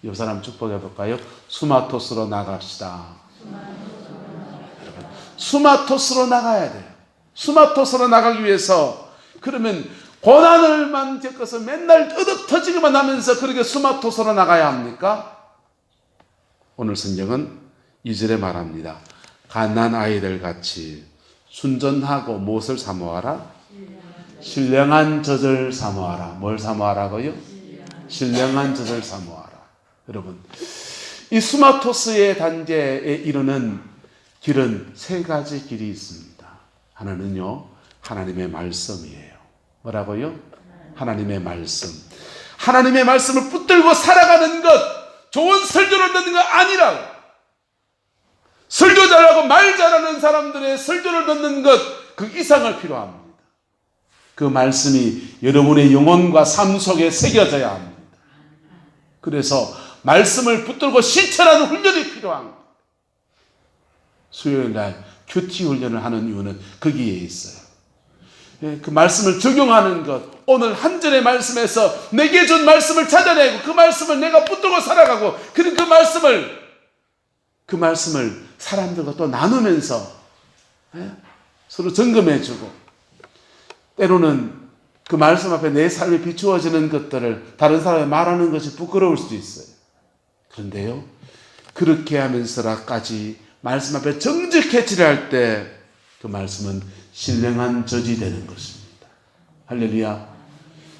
이 사람 축복해 볼까요? 수마토스로 나갑시다. 여러분, 수마토스로 나가야 돼요. 수마토스로 나가기 위해서, 그러면 고난을만 겪어서 맨날 으득터지기만 하면서 그렇게 수마토스로 나가야 합니까? 오늘 성경은 2절에 말합니다. 갓난 아이들 같이 순전하고 무엇을 사모하라? 신령한 젖을 사모하라. 뭘 사모하라고요? 신령한 젖을 사모하라. 여러분, 이 수마토스의 단계에 이르는 길은 세 가지 길이 있습니다. 하나는요, 하나님의 말씀이에요. 뭐라고요? 하나님의 말씀. 하나님의 말씀을 붙들고 살아가는 것, 좋은 설교를 듣는 거 아니라고. 설교 잘하고 말 잘하는 사람들의 설교를 듣는 것, 그 이상을 필요합니다. 그 말씀이 여러분의 영혼과 삶 속에 새겨져야 합니다. 그래서 말씀을 붙들고 실천하는 훈련이 필요합니다. 수요일날 큐티 훈련을 하는 이유는 거기에 있어요. 그 말씀을 적용하는 것, 오늘 한 절의 말씀에서 내게 준 말씀을 찾아내고 그 말씀을 내가 붙들고 살아가고, 그리고 그 말씀을 사람들과 또 나누면서 서로 점검해주고, 때로는 그 말씀 앞에 내 삶에 비추어지는 것들을 다른 사람에 말하는 것이 부끄러울 수도 있어요. 그런데요, 그렇게 하면서라까지 말씀 앞에 정직해지려 할 때 그 말씀은 신령한 젖이 되는 것입니다. 할렐루야.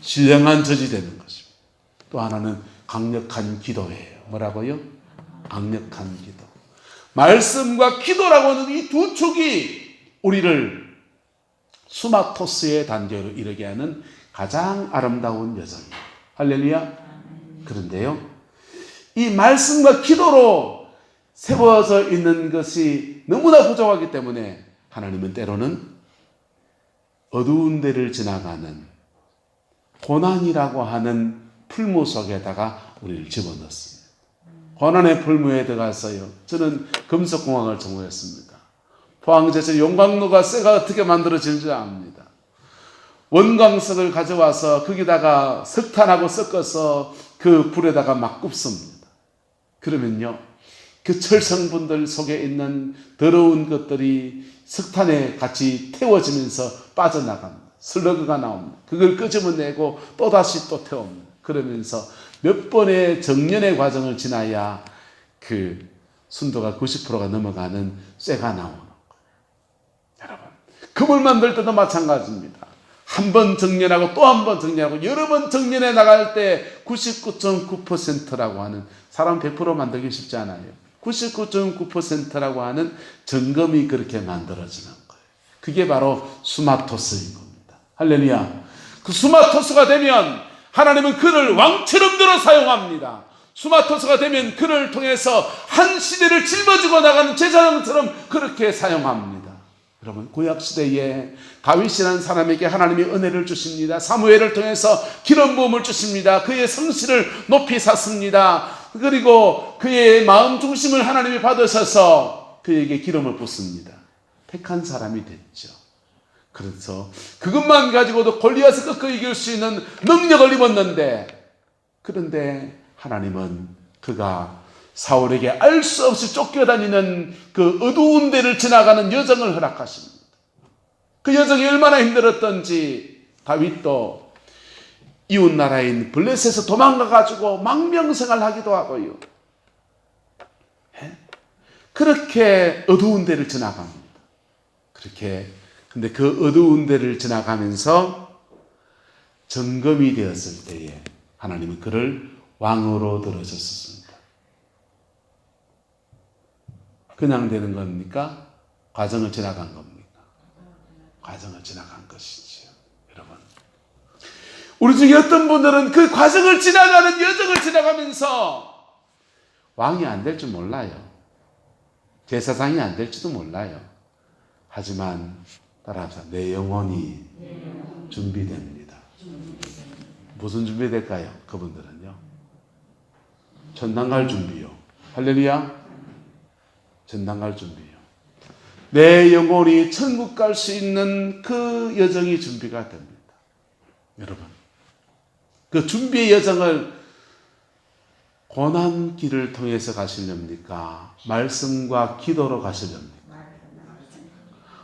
신령한 젖이 되는 것입니다. 또 하나는 강력한 기도예요. 뭐라고요? 강력한 기도. 말씀과 기도라고 하는 이 두 축이 우리를 수마토스의 단계로 이르게 하는 가장 아름다운 여정입니다. 할렐루야. 그런데요, 이 말씀과 기도로 세워져 있는 것이 너무나 부족하기 때문에 하나님은 때로는 어두운 데를 지나가는 고난이라고 하는 풀무 속에다가 우리를 집어넣습니다. 고난의 풀무에 들어가서요, 저는 금속공학을 전공했습니다. 포항제에서 용광로가 쇠가 어떻게 만들어지는지 압니다. 원광석을 가져와서 거기다가 석탄하고 섞어서 그 불에다가 막 굽습니다. 그러면요, 그 철성분들 속에 있는 더러운 것들이 석탄에 같이 태워지면서 빠져나갑니다. 슬러그가 나옵니다. 그걸 끄집어내고 또다시 또 태웁니다. 그러면서 몇 번의 정년의 과정을 지나야 그 순도가 90%가 넘어가는 쇠가 나오는 거예요. 여러분, 금을 만들 때도 마찬가지입니다. 한 번 정년하고 또 한 번 정년하고 여러 번 정년해 나갈 때 99.9%라고 하는, 사람 100% 만들기 쉽지 않아요. 99.9%라고 하는 점검이 그렇게 만들어지는 거예요. 그게 바로 수마토스인 겁니다. 할렐루야. 그 수마토스가 되면 하나님은 그를 왕처럼 들어 사용합니다. 수마토스가 되면 그를 통해서 한 시대를 짊어지고 나가는 제사장처럼 그렇게 사용합니다. 여러분, 구약시대에 다윗이라는 사람에게 하나님이 은혜를 주십니다. 사무엘을 통해서 기름 부음을 주십니다. 그의 성실을 높이 샀습니다. 그리고 그의 마음 중심을 하나님이 받으셔서 그에게 기름을 붓습니다. 택한 사람이 됐죠. 그래서 그것만 가지고도 골리앗을 꺾어 이길 수 있는 능력을 입었는데, 그런데 하나님은 그가 사울에게 알 수 없이 쫓겨다니는 그 어두운 데를 지나가는 여정을 허락하십니다. 그 여정이 얼마나 힘들었던지 다윗도 이웃 나라인 블레셋에서 도망가가지고 망명생활하기도 하고요. 그렇게 어두운 데를 지나갑니다. 그렇게. 근데 그 어두운 데를 지나가면서 점검이 되었을 때에 하나님은 그를 왕으로 들어줬습니다. 그냥 되는 겁니까? 과정을 지나간 겁니까? 과정을 지나간 것이지요. 여러분, 우리 중에 어떤 분들은 그 과정을 지나가는 여정을 지나가면서 왕이 안 될 줄 몰라요. 제사장이 안 될지도 몰라요. 하지만 따라합시다. 내 영혼이 준비됩니다. 무슨 준비될까요? 그분들은요, 천당 갈 준비요. 할렐루야. 천당 갈 준비요. 내 영혼이 천국 갈 수 있는 그 여정이 준비가 됩니다. 여러분, 그 준비의 여정을 고난길을 통해서 가시렵니까? 말씀과 기도로 가시렵니까?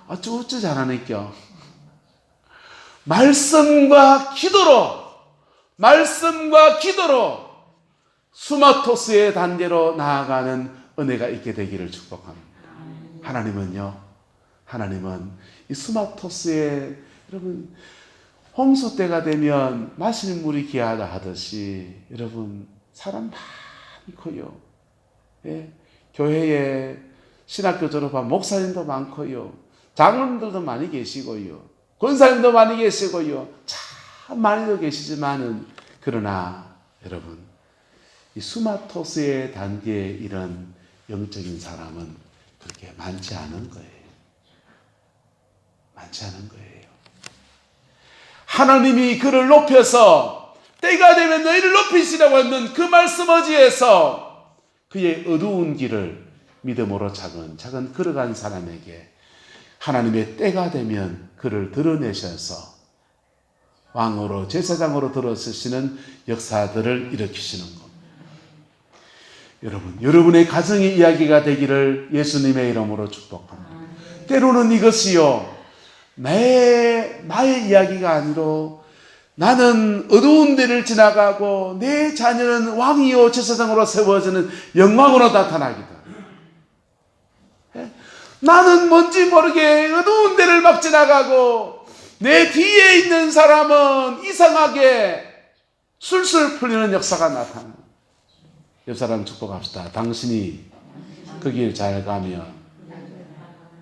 어쩌 잘하니까. 말씀과 기도로 수마토스의 단계로 나아가는 은혜가 있게 되기를 축복합니다. 하나님은 이 수마토스의, 여러분, 홍수 때가 되면 마실 물이 귀하다 하듯이, 여러분, 사람 많고요. 예? 교회에 신학교 졸업한 목사님도 많고요. 장로님들도 많이 계시고요. 권사님도 많이 계시고요. 참 많이도 계시지만은, 그러나 여러분, 이 수마토스의 단계에 이런 영적인 사람은 그렇게 많지 않은 거예요. 많지 않은 거예요. 하나님이 그를 높여서 때가 되면 너희를 높이시라고 했는 그 말씀 어지에서 그의 어두운 길을 믿음으로 차근차근 걸어간 사람에게 하나님의 때가 되면 그를 드러내셔서 왕으로, 제사장으로 들어서시는 역사들을 일으키시는 겁니다. 여러분, 여러분의 가정의 이야기가 되기를 예수님의 이름으로 축복합니다. 때로는 이것이요, 나의 이야기가 아니라 나는 어두운 데를 지나가고 내 자녀는 왕이요 제사장으로 세워지는 영광으로 나타나기다. 나는 뭔지 모르게 어두운 데를 막 지나가고 내 뒤에 있는 사람은 이상하게 술술 풀리는 역사가 나타나. 옆 사람 축복합시다. 당신이 그 길 잘 가면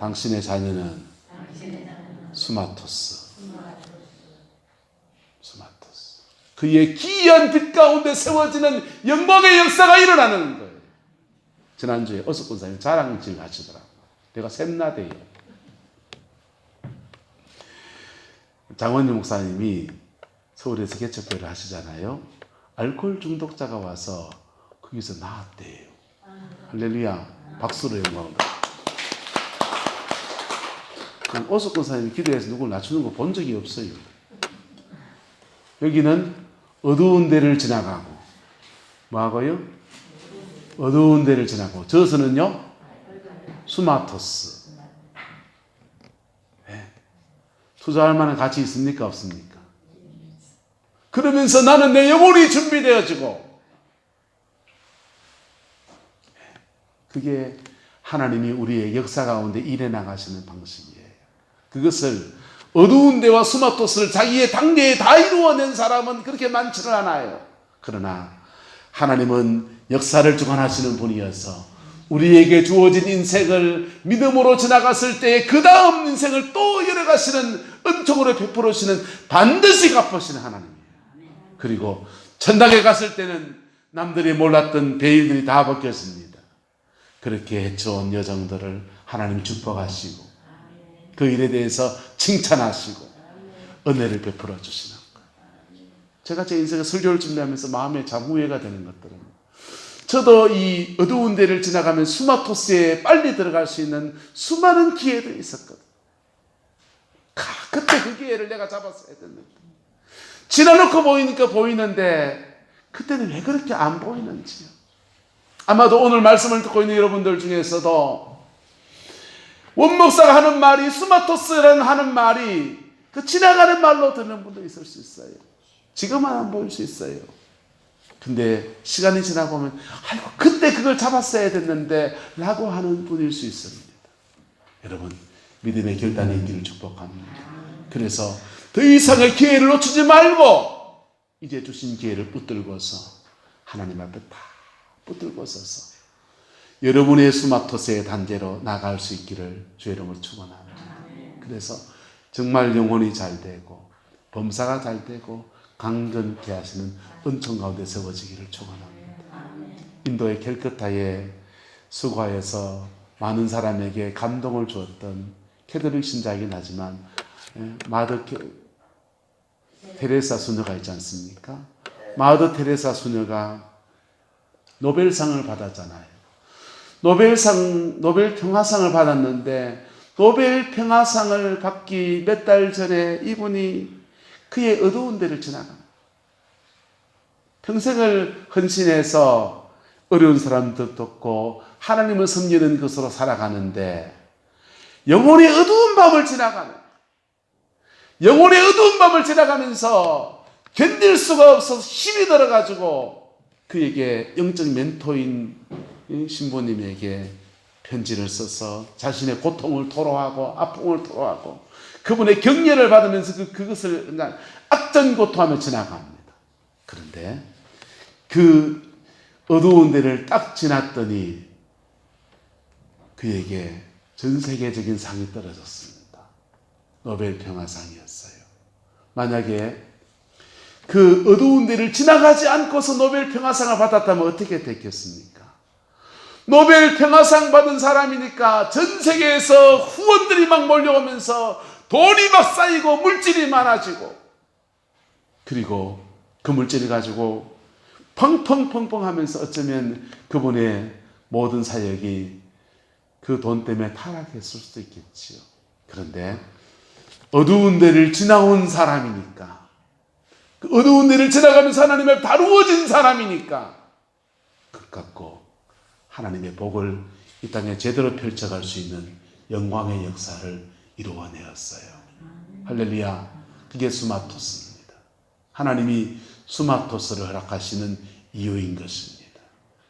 당신의 자녀는 수마토스. 그의 기이한 빛 가운데 세워지는 영광의 역사가 일어나는 거예요. 지난주에 어석 권사님 자랑질 하시더라고요. 내가 샘나대요. 장원희 목사님이 서울에서 개척교회를 하시잖아요. 알코올 중독자가 와서 거기서 나았대요. 할렐루야. 박수로 영광을. 어석 권사님이 기도해서 누굴 낮추는 거 본 적이 없어요. 여기는 어두운 데를 지나가고, 뭐하고요? 어두운 데를 지나고, 저서는요? 수마토스. 네. 투자할 만한 가치 있습니까? 없습니까? 그러면서 나는 내 영혼이 준비되어지고, 그게 하나님이 우리의 역사 가운데 일해 나가시는 방식이에요. 그것을 어두운 데와 수마토스를 자기의 당대에 다 이루어낸 사람은 그렇게 많지는 않아요. 그러나 하나님은 역사를 주관하시는 분이어서 우리에게 주어진 인생을 믿음으로 지나갔을 때 그 다음 인생을 또 열어가시는, 은총으로 베풀으시는, 반드시 갚으시는 하나님이에요. 그리고 천당에 갔을 때는 남들이 몰랐던 베일들이 다 벗겨집니다. 그렇게 해쳐온 여정들을 하나님 축복하시고 그 일에 대해서 칭찬하시고 은혜를 베풀어 주시는 거예요. 제가 제 인생에 설교를 준비하면서 마음에 참 후회가 되는 것들은, 저도 이 어두운 데를 지나가면 수마토스에 빨리 들어갈 수 있는 수많은 기회들이 있었거든. 그때 그 기회를 내가 잡았어야 됐는데, 지나놓고 보이니까 보이는데 그때는 왜 그렇게 안 보이는지요. 아마도 오늘 말씀을 듣고 있는 여러분들 중에서도 원목사가 하는 말이, 수마토스라는 하는 말이 그 지나가는 말로 듣는 분도 있을 수 있어요. 지금은 안 보일 수 있어요. 근데 시간이 지나보면 아이고 그때 그걸 잡았어야 됐는데 라고 하는 분일 수 있습니다. 여러분, 믿음의 결단이 있기를 축복합니다. 그래서 더 이상의 기회를 놓치지 말고 이제 주신 기회를 붙들고서 하나님 앞에 다 붙들고 서서 여러분의 수마토스의 단계로 나갈 수 있기를 주의 이름으로 축원합니다. 그래서 정말 영혼이 잘 되고 범사가 잘 되고 강건케 하시는 은총 가운데 세워지기를 축원합니다. 인도의 캘커타에 수고하여서 많은 사람에게 감동을 주었던 캐톨릭 신자이긴 하지만 마더 테레사 수녀가 있지 않습니까? 마더 테레사 수녀가 노벨상을 받았잖아요. 노벨 평화상을 받았는데 노벨 평화상을 받기 몇 달 전에 이분이 그의 어두운 데를 지나가는, 평생을 헌신해서 어려운 사람들 돕고 하나님을 섬기는 것으로 살아가는데 영혼의 어두운 밤을 지나가는, 영혼의 어두운 밤을 지나가면서 견딜 수가 없어서 힘이 들어가지고 그에게 영적 멘토인 신부님에게 편지를 써서 자신의 고통을 토로하고 아픔을 토로하고 그분의 격려를 받으면서 그것을 악전고토하며 지나갑니다. 그런데 그 어두운 데를 딱 지났더니 그에게 전 세계적인 상이 떨어졌습니다. 노벨 평화상이었어요. 만약에 그 어두운 데를 지나가지 않고서 노벨 평화상을 받았다면 어떻게 됐겠습니까? 노벨 평화상 받은 사람이니까 전 세계에서 후원들이 막 몰려오면서 돈이 막 쌓이고 물질이 많아지고, 그리고 그 물질을 가지고 펑펑펑펑 하면서 어쩌면 그분의 모든 사역이 그 돈 때문에 타락했을 수도 있겠지요. 그런데 어두운 데를 지나온 사람이니까, 그 어두운 데를 지나가면서 하나님의 다루어진 사람이니까 그 갖고 하나님의 복을 이 땅에 제대로 펼쳐갈 수 있는 영광의 역사를 이루어내었어요. 할렐루야. 그게 수마토스입니다. 하나님이 수마토스를 허락하시는 이유인 것입니다.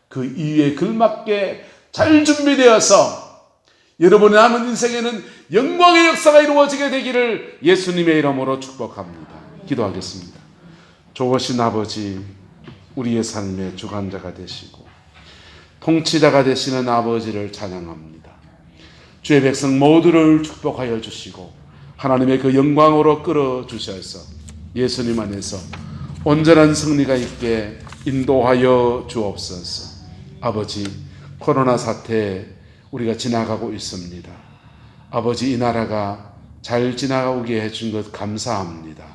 그 이유에 걸맞게 잘 준비되어서 여러분의 남은 인생에는 영광의 역사가 이루어지게 되기를 예수님의 이름으로 축복합니다. 기도하겠습니다. 좋으신 아버지, 우리의 삶의 주관자가 되시고 통치자가 되시는 아버지를 찬양합니다. 주의 백성 모두를 축복하여 주시고 하나님의 그 영광으로 끌어주셔서 예수님 안에서 온전한 승리가 있게 인도하여 주옵소서. 아버지, 코로나 사태 우리가 지나가고 있습니다. 아버지, 이 나라가 잘 지나가게 해준 것 감사합니다.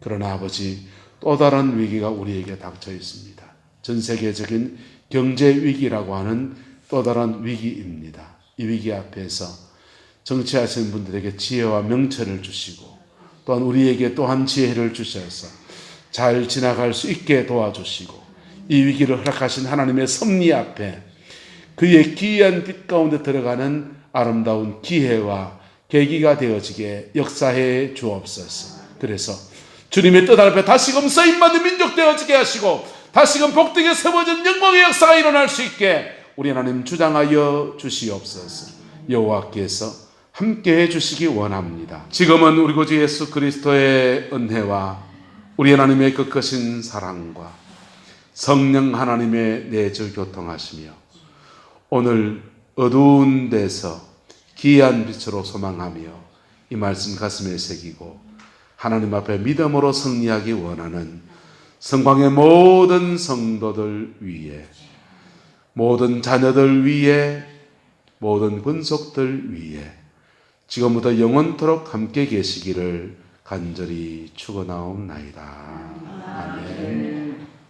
그러나 아버지, 또 다른 위기가 우리에게 닥쳐 있습니다. 전 세계적인 경제 위기라고 하는 또 다른 위기입니다. 이 위기 앞에서 정치하시는 분들에게 지혜와 명철을 주시고 또한 우리에게 또한 지혜를 주셔서 잘 지나갈 수 있게 도와주시고 이 위기를 허락하신 하나님의 섭리 앞에 그의 기이한 빛 가운데 들어가는 아름다운 기회와 계기가 되어지게 역사해 주옵소서. 그래서 주님의 뜻 앞에 다시금 쓰임받는 민족 되어지게 하시고 다시금 복되게 세워진 영광의 역사가 일어날 수 있게 우리 하나님 주장하여 주시옵소서. 여호와께서 함께해 주시기 원합니다. 지금은 우리 구주 예수 그리스도의 은혜와 우리 하나님의 그 크신 사랑과 성령 하나님의 내주 교통하시며 오늘 어두운 데서 기이한 빛으로 소망하며 이 말씀 가슴에 새기고 하나님 앞에 믿음으로 승리하기 원하는 성광의 모든 성도들 위에, 모든 자녀들 위에, 모든 권속들 위에 지금부터 영원토록 함께 계시기를 간절히 축원하옵나이다. 아멘.